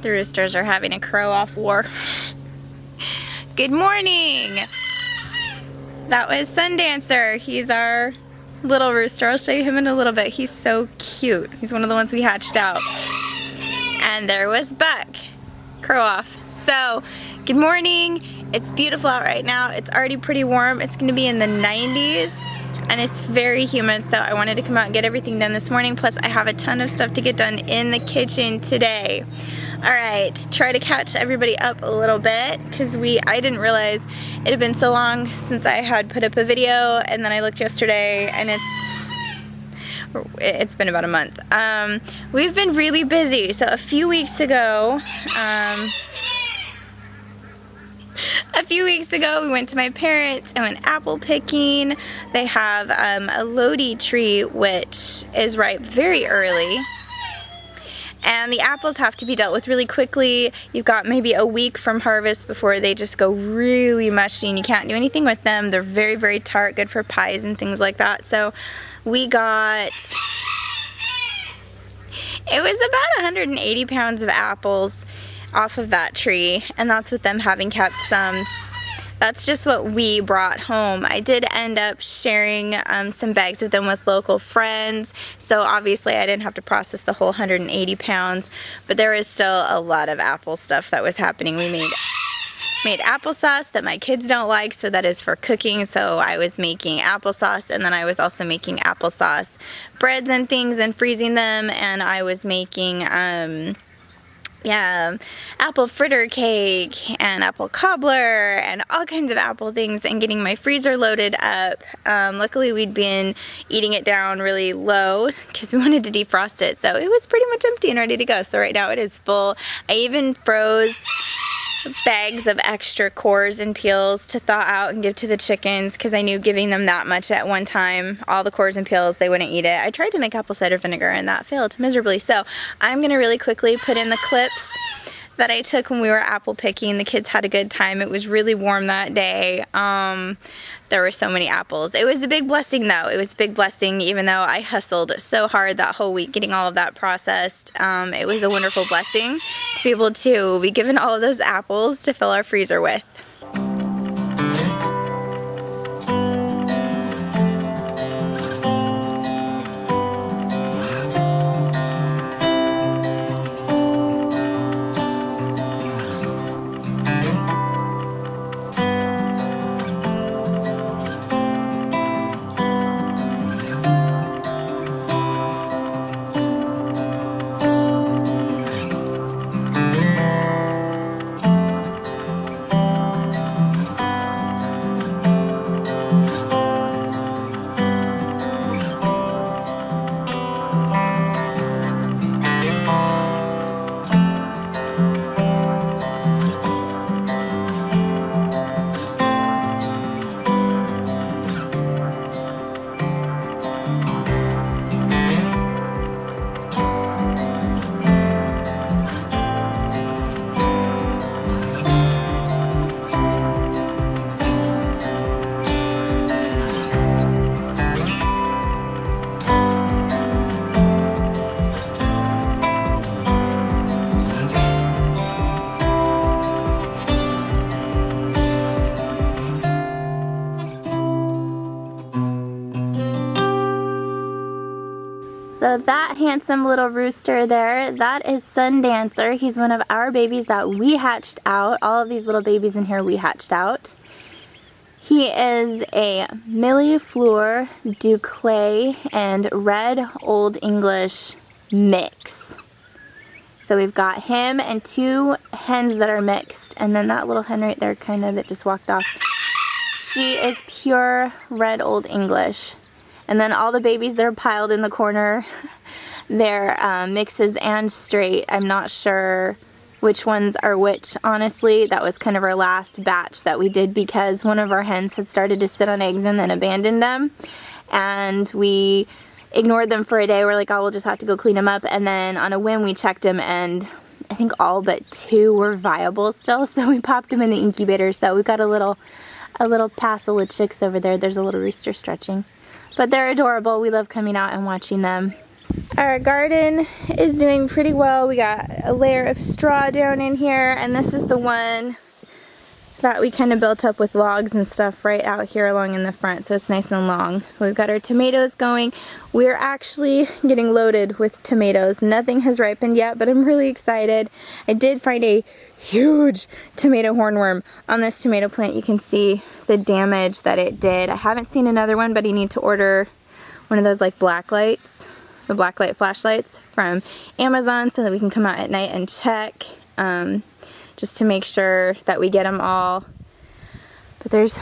The roosters are having a crow-off war. Good morning! That was Sundancer. He's our little rooster. I'll show you him in a little bit. He's so cute. He's one of the ones we hatched out. And there was Buck. Crow-off. So, good morning. It's beautiful out right now. It's already pretty warm. It's going to be in the 90s. And it's very humid, so I wanted to come out and get everything done this morning. Plus, I have a ton of stuff to get done in the kitchen today. Alright, try to catch everybody up a little bit, because I didn't realize it had been so long since I had put up a video, and then I looked yesterday, and it's been about a month. We've been really busy, so a few weeks ago, we went to my parents and went apple picking. They have a Lodi tree which is ripe very early. And the apples have to be dealt with really quickly. You've got maybe a week from harvest before they just go really mushy and you can't do anything with them. They're very, very tart, good for pies and things like that. So we got, it was about 180 pounds of apples off of that tree, and that's with them having kept some. That's just what we brought home. I did end up sharing some bags with them with local friends, so obviously I didn't have to process the whole 180 pounds, but there was still a lot of apple stuff that was happening. We made applesauce that my kids don't like, so that is for cooking, so I was making applesauce, and then I was also making applesauce breads and things and freezing them, and I was making apple fritter cake and apple cobbler and all kinds of apple things and getting my freezer loaded up. Luckily we'd been eating it down really low because we wanted to defrost it, so it was pretty much empty and ready to go. So right now it is full. I even froze bags of extra cores and peels to thaw out and give to the chickens because I knew giving them that much at one time, all the cores and peels, they wouldn't eat it. I tried to make apple cider vinegar and that failed miserably. So I'm going to really quickly put in the clips that I took when we were apple picking. The kids had a good time. It was really warm that day. There were so many apples. It was a big blessing though. It was a big blessing even though I hustled so hard that whole week getting all of that processed. It was a wonderful blessing to be able to be given all of those apples to fill our freezer with. So that handsome little rooster there, that is Sundancer. He's one of our babies that we hatched out. All of these little babies in here we hatched out. He is a Millefleur, Duclay, and Red Old English mix. So we've got him and two hens that are mixed, and then that little hen right there kind of that just walked off. She is pure Red Old English. And then all the babies, they're piled in the corner. They're mixes and straight. I'm not sure which ones are which, honestly. That was kind of our last batch that we did because one of our hens had started to sit on eggs and then abandoned them. And we ignored them for a day. We're like, oh, we'll just have to go clean them up. And then on a whim, we checked them, and I think all but two were viable still. So we popped them in the incubator. So we've got a little passel of chicks over there. There's a little rooster stretching. But they're adorable. We love coming out and watching them Our garden is doing pretty well. We got a layer of straw down in here, and this is the one that we kind of built up with logs and stuff right out here along in the front, so it's nice and long. We've got our tomatoes going. We're actually getting loaded with tomatoes. Nothing has ripened yet, but I'm really excited. I did find a huge tomato hornworm on this tomato plant. You can see the damage that it did. I haven't seen another one, but I need to order one of those like black lights, the black light flashlights from Amazon, so that we can come out at night and check, just to make sure that we get them all. But there's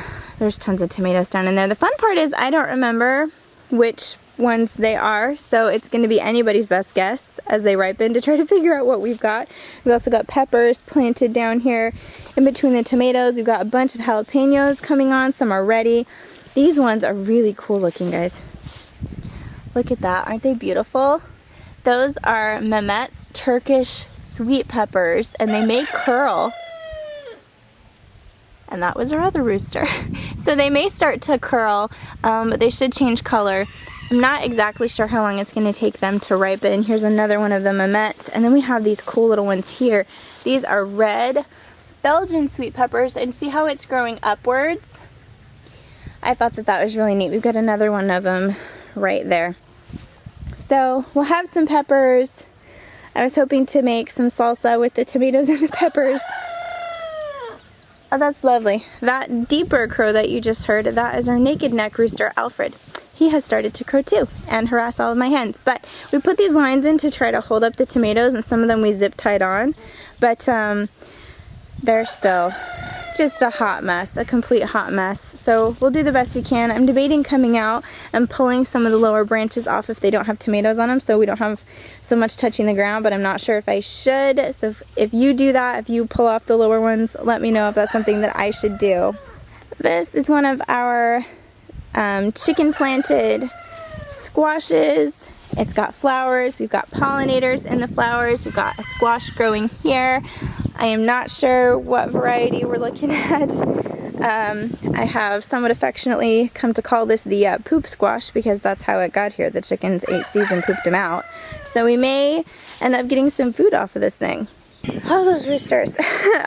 tons of tomatoes down in there. The fun part is I don't remember which ones they are, so it's going to be anybody's best guess as they ripen to try to figure out what we've got. We've also got peppers planted down here in between the tomatoes. We've got a bunch of jalapenos coming on. Some are ready. These ones are really cool looking, guys. Look at that. Aren't they beautiful? Those are Mehmet's Turkish sweet peppers, and they may curl. And that was our other rooster. So they may start to curl, but they should change color. I'm not exactly sure how long it's going to take them to ripen. Here's another one of the Mehmet's, and then we have these cool little ones here. These are red Belgian sweet peppers, and see how it's growing upwards? I thought that was really neat. We've got another one of them right there. So we'll have some peppers. I was hoping to make some salsa with the tomatoes and the peppers. Oh, that's lovely. That deeper crow that you just heard, that is our naked neck rooster, Alfred. He has started to crow too and harass all of my hens. But we put these lines in to try to hold up the tomatoes, and some of them we zip tied on. But they're still just a hot mess, a complete hot mess. So we'll do the best we can. I'm debating coming out and pulling some of the lower branches off if they don't have tomatoes on them, so we don't have so much touching the ground, but I'm not sure if I should. So if you do that, if you pull off the lower ones, let me know if that's something that I should do. This is one of our chicken planted squashes. It's got flowers. We've got pollinators in the flowers. We've got a squash growing here. I am not sure what variety we're looking at. I have somewhat affectionately come to call this the poop squash, because that's how it got here. The chickens ate seeds and pooped them out. So we may end up getting some food off of this thing. Oh, those roosters.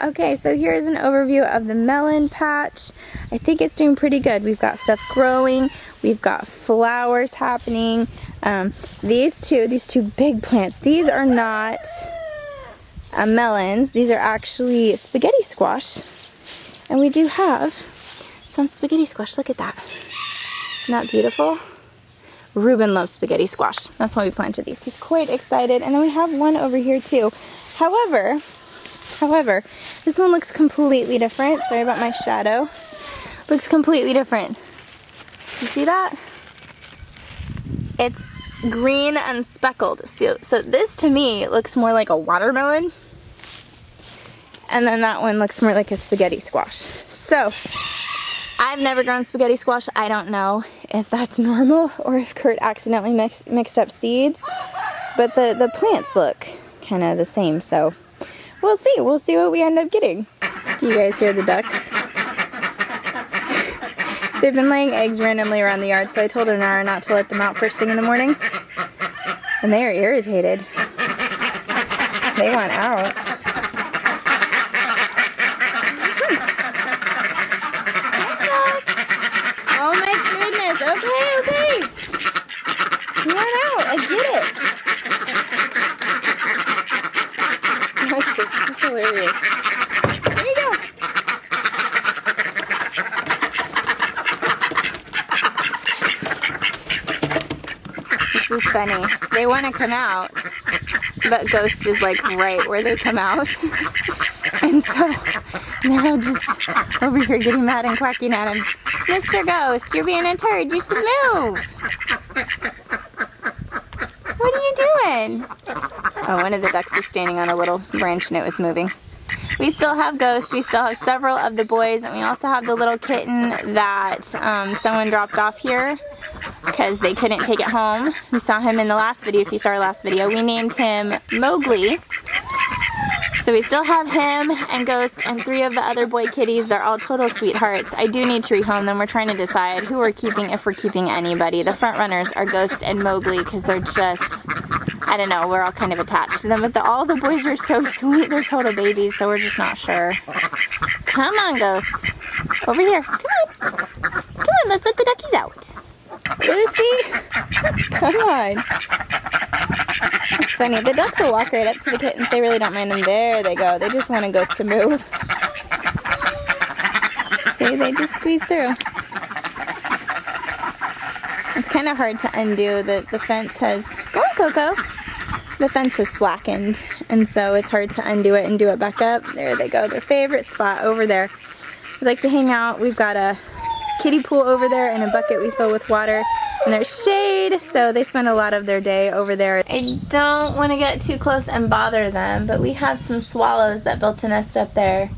Okay, so here's an overview of the melon patch. I think it's doing pretty good. We've got stuff growing. We've got flowers happening. These two big plants, these are not melons. These are actually spaghetti squash. And we do have some spaghetti squash. Look at that. Isn't that beautiful? Ruben loves spaghetti squash. That's why we planted these. He's quite excited. And then we have one over here too. However, this one looks completely different. Sorry about my shadow. Looks completely different. You see that? It's green and speckled. So this to me looks more like a watermelon. And then that one looks more like a spaghetti squash. So I've never grown spaghetti squash. I don't know if that's normal or if Kurt accidentally mixed up seeds. But the plants look kind of the same, so we'll see. We'll see what we end up getting. Do you guys hear the ducks? They've been laying eggs randomly around the yard, so I told Nara not to let them out first thing in the morning. And they are irritated. They want out. Oh my goodness. Okay. You want out. I get it. This is hilarious. There you go. This is funny. They want to come out, but Ghost is like right where they come out. And so they're all just over here getting mad and quacking at him. Mr. Ghost, you're being a turd. You should move. What are you doing? Oh, one of the ducks is standing on a little branch and it was moving. We still have Ghost. We still have several of the boys, and we also have the little kitten that someone dropped off here because they couldn't take it home. You saw him in the last video. If you saw our last video, we named him Mowgli. So we still have him and Ghost and 3 of the other boy kitties. They're all total sweethearts. I do need to rehome them. We're trying to decide who we're keeping, if we're keeping anybody. The front runners are Ghost and Mowgli because they're just, I don't know, we're all kind of attached to them. But all the boys are so sweet. They're total babies, so we're just not sure. Come on, Ghost. Over here. Come on. Come on, let's let the duckies out. Lucy, come on. It's funny, the ducks will walk right up to the kittens. They really don't mind them. There they go. They just want Ghost to move. See, they just squeeze through. It's kind of hard to undo. The fence has, go on, Coco. The fence has slackened, and so it's hard to undo it and do it back up. There they go, their favorite spot over there. They like to hang out. We've got a kiddie pool over there and a bucket we fill with water. And there's shade, so they spend a lot of their day over there. I don't want to get too close and bother them, but we have some swallows that built a nest up there.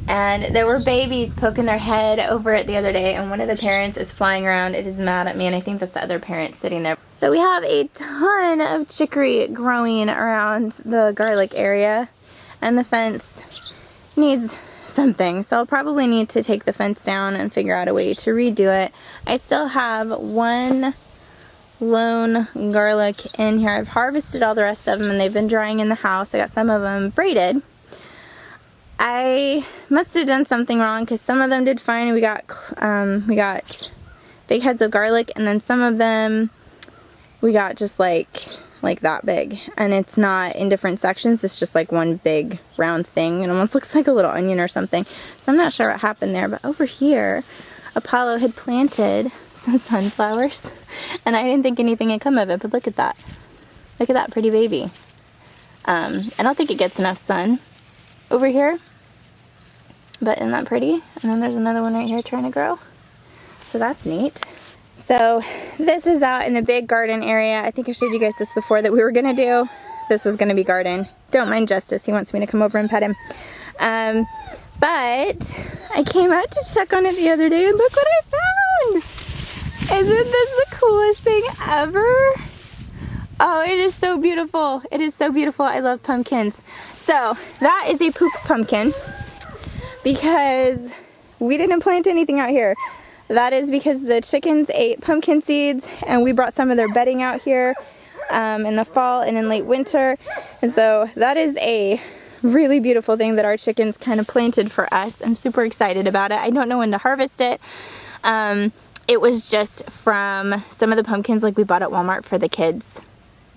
And there were babies poking their head over it the other day, and one of the parents is flying around. It is mad at me, and I think that's the other parent sitting there. So we have a ton of chicory growing around the garlic area, and the fence needs something, so I'll probably need to take the fence down and figure out a way to redo it. I still have one lone garlic in here. I've harvested all the rest of them and they've been drying in the house. I got some of them braided. I must have done something wrong because some of them did fine. We got big heads of garlic, and then some of them we got just like that big, and it's not in different sections. It's just like one big round thing. It almost looks like a little onion or something. So I'm not sure what happened there, but over here Apollo had planted some sunflowers and I didn't think anything had come of it, but look at that. Look at that pretty baby. I don't think it gets enough sun over here, but isn't that pretty? And then there's another one right here trying to grow. So that's neat. So this is out in the big garden area. I think I showed you guys this before that we were gonna do. This was gonna be garden. Don't mind Justice, he wants me to come over and pet him. But I came out to check on it the other day and look what I found. Isn't this the coolest thing ever? Oh, it is so beautiful. It is so beautiful. I love pumpkins. So that is a poop pumpkin because we didn't plant anything out here. That is because the chickens ate pumpkin seeds and we brought some of their bedding out here in the fall and in late winter. And so that is a really beautiful thing that our chickens kind of planted for us. I'm super excited about it. I don't know when to harvest it. It was just from some of the pumpkins like we bought at Walmart for the kids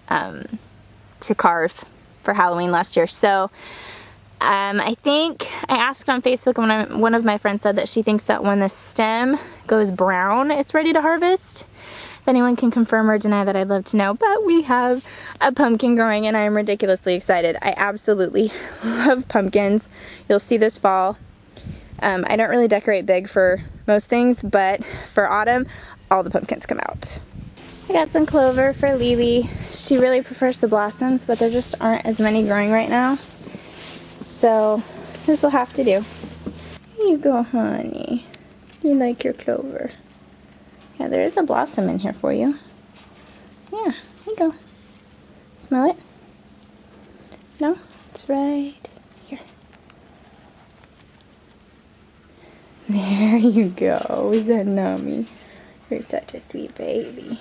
to carve for Halloween last year. So I think I asked on Facebook, and one of my friends said that she thinks that when the stem goes brown, it's ready to harvest. If anyone can confirm or deny that, I'd love to know. But we have a pumpkin growing and I am ridiculously excited. I absolutely love pumpkins. You'll see this fall. I don't really decorate big for most things, but for autumn, all the pumpkins come out. I got some clover for Lily. She really prefers the blossoms, but there just aren't as many growing right now. So this will have to do. Here you go, honey. You like your clover. Yeah, there is a blossom in here for you. Yeah, here you go. Smell it? No? It's right here. There you go. Is that nummy? You're such a sweet baby.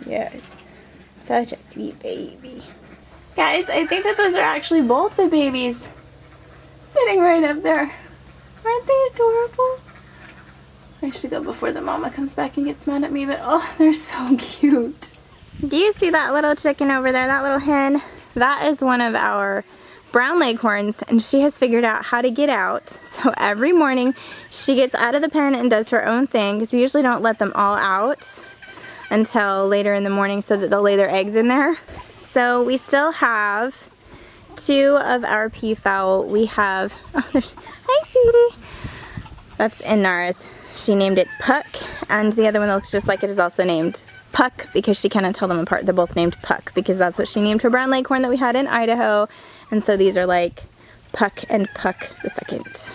Yes. Such a sweet baby. Guys, I think that those are actually both the babies sitting right up there. Aren't they adorable? I should go before the mama comes back and gets mad at me, but oh, they're so cute. Do you see that little chicken over there, that little hen? That is one of our brown leghorns, and she has figured out how to get out. So every morning she gets out of the pen and does her own thing, because we usually don't let them all out until later in the morning so that they'll lay their eggs in there. So we still have 2 of our peafowl. We have, oh, there's, hi sweetie. That's Inara's. She named it Puck, and the other one that looks just like it is also named Puck because she cannot tell them apart. They're both named Puck because that's what she named her brown leghorn that we had in Idaho. And so these are like Puck and Puck the second.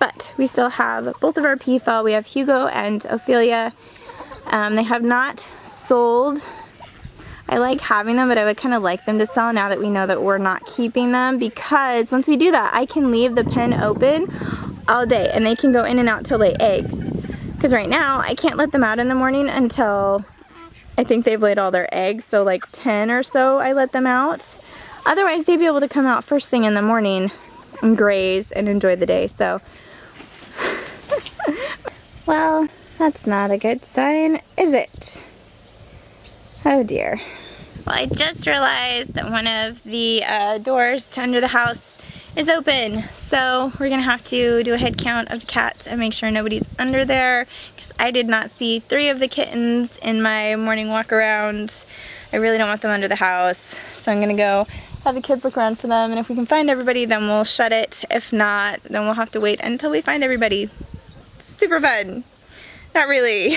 But we still have both of our peafowl. We have Hugo and Ophelia. They have not sold I like having them, but I would kind of like them to sell now that we know that we're not keeping them, because once we do that, I can leave the pen open all day and they can go in and out to lay eggs. Because right now, I can't let them out in the morning until I think they've laid all their eggs, so like 10 or so I let them out. Otherwise, they'd be able to come out first thing in the morning and graze and enjoy the day, so. Well, that's not a good sign, is it? Oh dear. Well, I just realized that one of the doors to under the house is open. So we're gonna have to do a head count of cats and make sure nobody's under there, because I did not see 3 of the kittens in my morning walk around. I really don't want them under the house. So I'm gonna go have the kids look around for them, and if we can find everybody, then we'll shut it. If not, then we'll have to wait until we find everybody. Super fun. Not really.